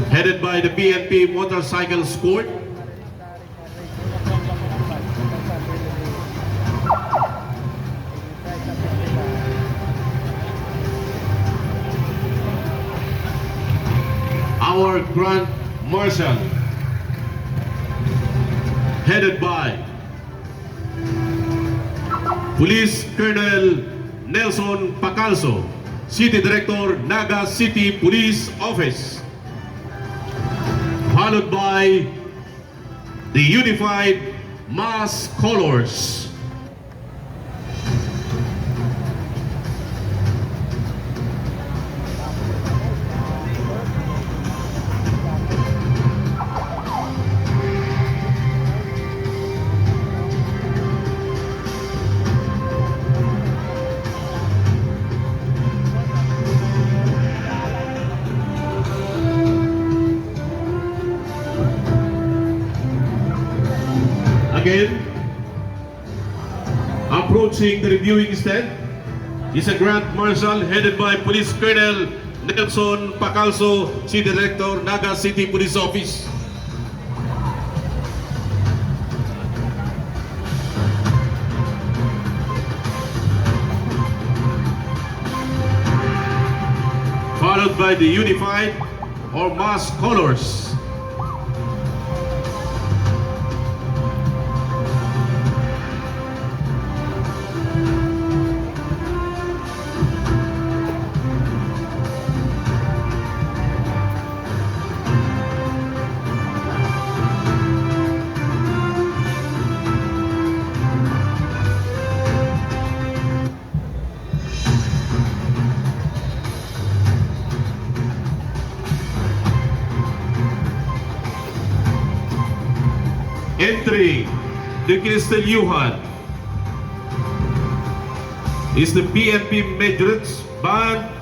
headed by the PNP Motorcycle Squad. Our Grand Marshal, headed by Police Colonel Nelson Pacalso, City Director, Naga City Police Office, followed by the Unified Mass Colors. Again, approaching the reviewing stand is a Grand Marshal headed by Police Colonel Nelson Pacalso, City Director, Naga City Police Office. Followed by the Unified or Mass Colors. Entering the Cristelyuhan is the PNP Majorates Band